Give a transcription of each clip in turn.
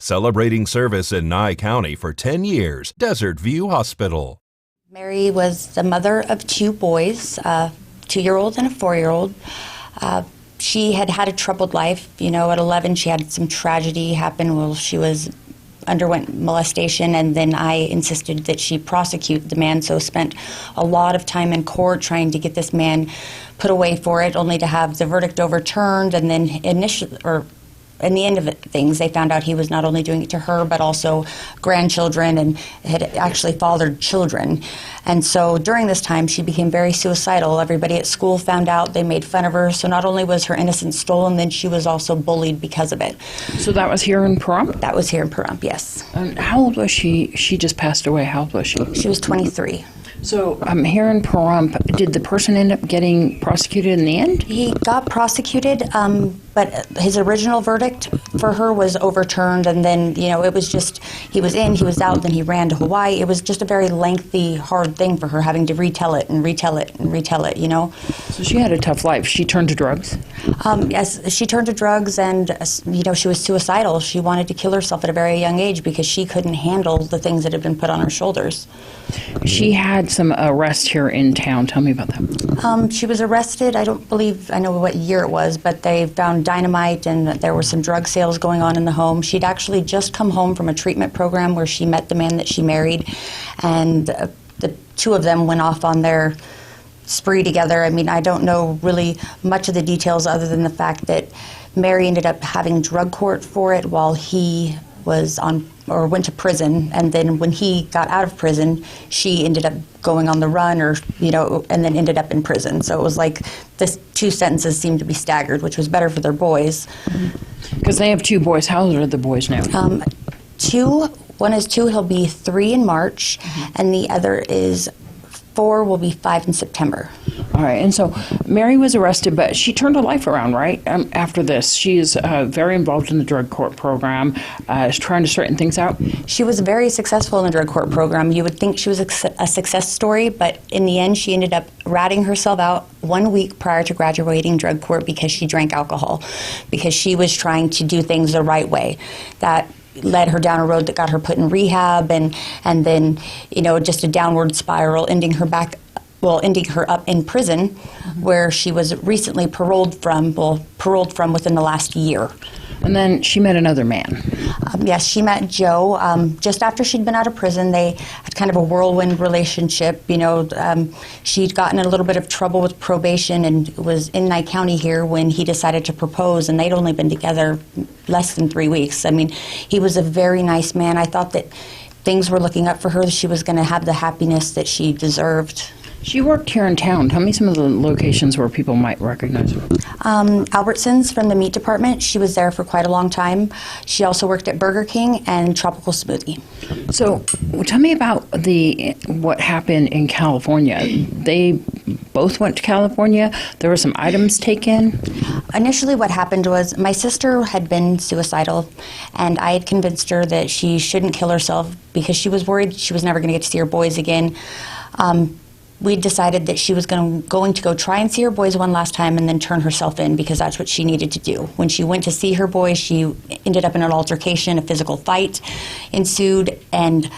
Celebrating service in Nye County for 10 years, Desert View Hospital. Mary was the mother of two boys, a 2-year-old and a 4-year-old. She had had a troubled life. You know, at 11, she had some tragedy happen while she underwent molestation, and then I insisted that she prosecute the man, so spent a lot of time in court trying to get this man put away for it, only to have the verdict overturned. And then in the end of things, they found out he was not only doing it to her, but also grandchildren, and had actually fathered children. And so during this time, she became very suicidal. Everybody at school found out. They made fun of her. So not only was her innocence stolen, then she was also bullied because of it. So that was here in Pahrump? That was here in Pahrump, yes. And how old was she? She just passed away. How old was she? She was 23. So here in Pahrump, did the person end up getting prosecuted in the end? He got prosecuted, but his original verdict for her was overturned, and then, you know, it was just, he was in, he was out, then he ran to Hawaii. It was just a very lengthy, hard thing for her, having to retell it and retell it and retell it, you know. So she had a tough life. She turned to drugs? Yes, she turned to drugs, and, you know, she was suicidal. She wanted to kill herself at a very young age because she couldn't handle the things that had been put on her shoulders. She had some arrests here in town. Tell me about that. She was arrested. I don't believe I know what year it was, but they found dynamite, and there were some drug sales going on in the home. She'd actually just come home from a treatment program where she met the man that she married, and the two of them went off on their spree together. I mean, I don't know really much of the details other than the fact that Mary ended up having drug court for it while he was went to prison, and then when he got out of prison, she ended up going on the run, or, you know, and then ended up in prison. So it was like this two sentences seemed to be staggered, which was better for their boys. Because they have two boys. How old are the boys now? Two. One is 2. He'll be 3 in March, and the other is 4. Will be 5 in September. All right, and so Mary was arrested, but she turned her life around, right, after this. She is very involved in the drug court program, trying to straighten things out. She was very successful in the drug court program. You would think she was a success story, but in the end, she ended up ratting herself out 1 week prior to graduating drug court because she drank alcohol, because she was trying to do things the right way. That led her down a road that got her put in rehab, and then, you know, just a downward spiral, ending her up in prison, where she was recently paroled from within the last year. And then she met another man. Yes, she met Joe. Just after she'd been out of prison, they had kind of a whirlwind relationship. You know, she'd gotten in a little bit of trouble with probation and was in Nye County here when he decided to propose, and they'd only been together less than 3 weeks. I mean, he was a very nice man. I thought that things were looking up for her, that she was going to have the happiness that she deserved. She worked here in town. Tell me some of the locations where people might recognize her. Albertsons from the meat department. She was there for quite a long time. She also worked at Burger King and Tropical Smoothie. So tell me about what happened in California. They both went to California. There were some items taken. Initially what happened was my sister had been suicidal, and I had convinced her that she shouldn't kill herself because she was worried she was never going to get to see her boys again. We decided that she was going to go try and see her boys one last time and then turn herself in, because that's what she needed to do. When she went to see her boys, she ended up in an altercation. A physical fight ensued, and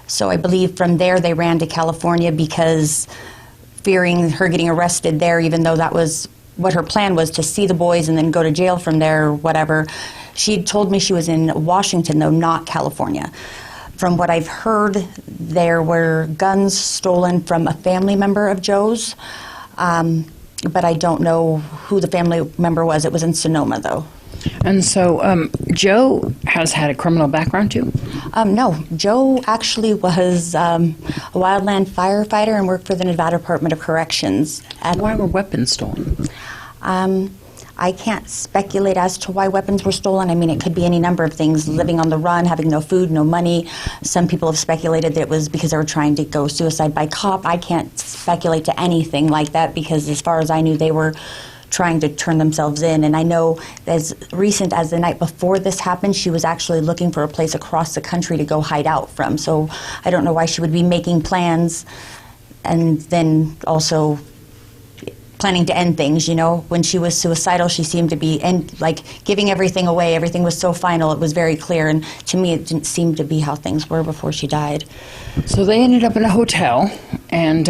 so I believe from there they ran to California because fearing her getting arrested there, even though that was what her plan was, to see the boys and then go to jail from there or whatever. She told me she was in Washington, though, not California. From what I've heard, there were guns stolen from a family member of Joe's, but I don't know who the family member was. It was in Sonoma, though. And so Joe has had a criminal background, too? No. Joe actually was a wildland firefighter and worked for the Nevada Department of Corrections. Why were weapons stolen? I can't speculate as to why weapons were stolen. I mean, it could be any number of things. Living on the run, having no food, no money. Some people have speculated that it was because they were trying to go suicide by cop. I can't speculate to anything like that because as far as I knew, they were trying to turn themselves in. And I know as recent as the night before this happened, she was actually looking for a place across the country to go hide out from. So I don't know why she would be making plans and then also planning to end things, you know. When she was suicidal, she seemed to be giving everything away. Everything was so final. It was very clear, and to me, it didn't seem to be how things were before she died. So they ended up in a hotel, and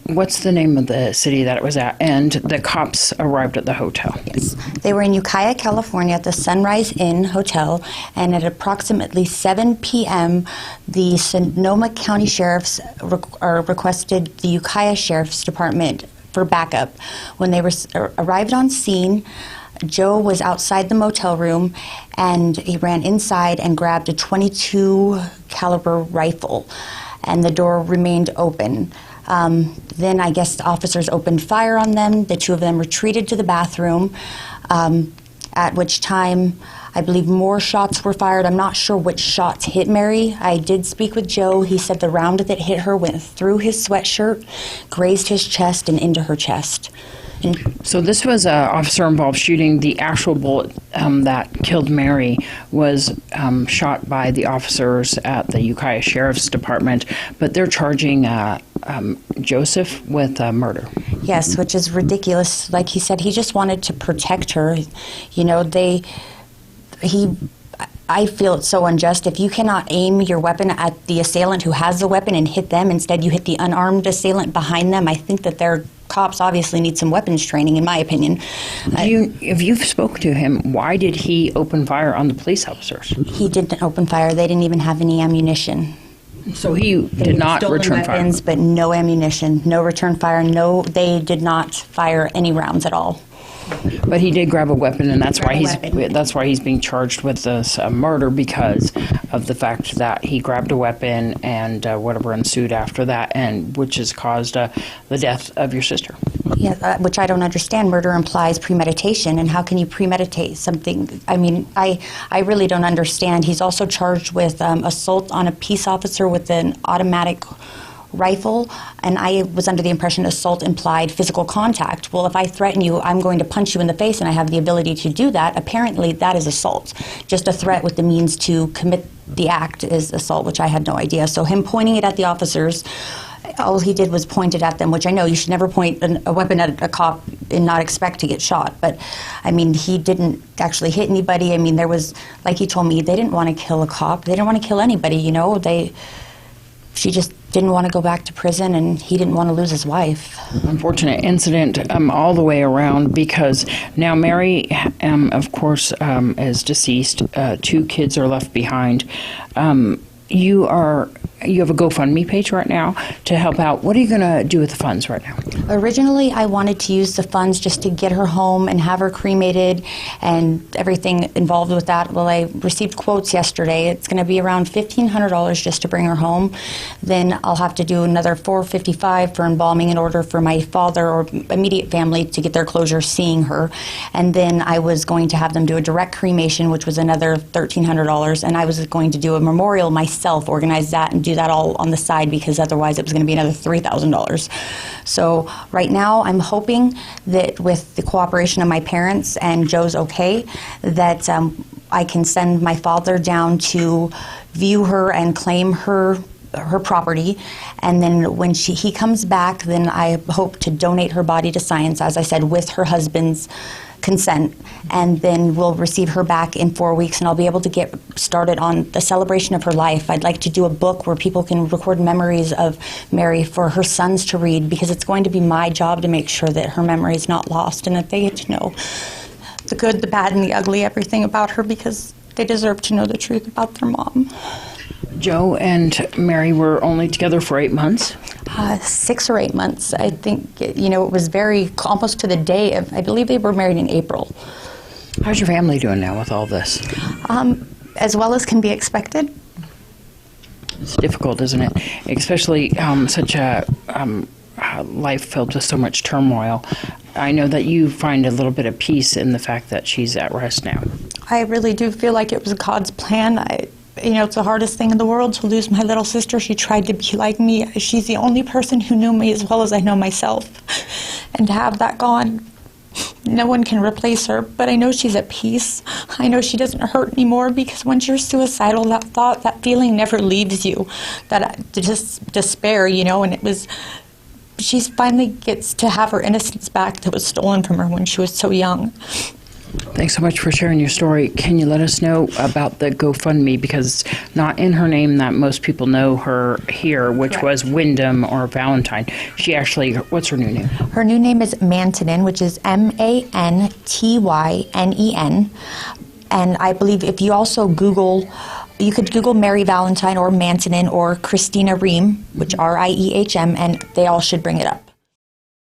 what's the name of the city that it was at? And the cops arrived at the hotel. Yes. They were in Ukiah, California at the Sunrise Inn Hotel, and at approximately 7 p.m., the Sonoma County Sheriffs requested the Ukiah Sheriff's Department for backup. When they arrived on scene, Joe was outside the motel room, and he ran inside and grabbed a .22 caliber rifle, and the door remained open. Then I guess the officers opened fire on them. The two of them retreated to the bathroom, at which time I believe more shots were fired. I'm not sure which shots hit Mary. I did speak with Joe. He said the round that hit her went through his sweatshirt, grazed his chest, and into her chest. So this was an officer-involved shooting. The actual bullet that killed Mary was shot by the officers at the Ukiah Sheriff's Department, but they're charging Joseph with murder. Yes, which is ridiculous. Like he said, he just wanted to protect her. You know, I feel it's so unjust. If you cannot aim your weapon at the assailant who has the weapon and hit them, instead you hit the unarmed assailant behind them, I think that their cops obviously need some weapons training, in my opinion. If you've spoken to him, why did he open fire on the police officers? He didn't open fire. They didn't even have any ammunition. So he did not return weapons, fire? But no ammunition, no return fire, no, they did not fire any rounds at all. But he did grab a weapon, and that's why he's being charged with this murder, because of the fact that he grabbed a weapon and whatever ensued after that, and which has caused the death of your sister. Yeah, which I don't understand. Murder implies premeditation, and how can you premeditate something? I mean, I really don't understand. He's also charged with assault on a peace officer with an automatic rifle, and I was under the impression assault implied physical contact. Well, if I threaten you, I'm going to punch you in the face, and I have the ability to do that. Apparently, that is assault. Just a threat with the means to commit the act is assault, which I had no idea. So him pointing it at the officers, all he did was point it at them, which I know you should never point a weapon at a cop and not expect to get shot. But, I mean, he didn't actually hit anybody. I mean, there was, like he told me, they didn't want to kill a cop. They didn't want to kill anybody, you know. She just didn't want to go back to prison, and he didn't want to lose his wife. Unfortunate incident all the way around, because now Mary, of course, is deceased. 2 kids are left behind. You have a GoFundMe page right now to help out. What are you going to do with the funds right now? Originally, I wanted to use the funds just to get her home and have her cremated and everything involved with that. Well, I received quotes yesterday. It's going to be around $1,500 just to bring her home. Then I'll have to do another $455 for embalming in order for my father or immediate family to get their closure seeing her. And then I was going to have them do a direct cremation, which was another $1,300. And I was going to do a memorial myself, organize that, and do that all on the side, because otherwise it was going to be another $3,000. So right now I'm hoping that with the cooperation of my parents and Joe's okay, that I can send my father down to view her and claim her property, and then when he comes back, then I hope to donate her body to science, as I said, with her husband's consent, and then we'll receive her back in 4 weeks, and I'll be able to get started on the celebration of her life. I'd like to do a book where people can record memories of Mary for her sons to read, because it's going to be my job to make sure that her memory is not lost and that they get to know the good, the bad, and the ugly, everything about her, because they deserve to know the truth about their mom. Joe and Mary were only together for 8 months? 6 or 8 months. I think, it was very, almost to the day of, I believe they were married in April. How's your family doing now with all this? As well as can be expected. It's difficult, isn't it? Especially such a life filled with so much turmoil. I know that you find a little bit of peace in the fact that she's at rest now. I really do feel like it was God's plan. It's the hardest thing in the world to lose my little sister. She tried to be like me. She's the only person who knew me as well as I know myself. And to have that gone, no one can replace her. But I know she's at peace. I know she doesn't hurt anymore, because once you're suicidal, that thought, that feeling never leaves you. That just despair, and it was she finally gets to have her innocence back that was stolen from her when she was so young. Thanks so much for sharing your story. Can you let us know about the GoFundMe, because it's not in her name that most people know her here, which Correct. was Windham or Valentine. She actually, what's her new name? Her new name is Mantynen, which is Mantynen. And I believe if you also Google, you could Google Mary Valentine or Mantynen or Christina Ream, which Riehm, and they all should bring it up.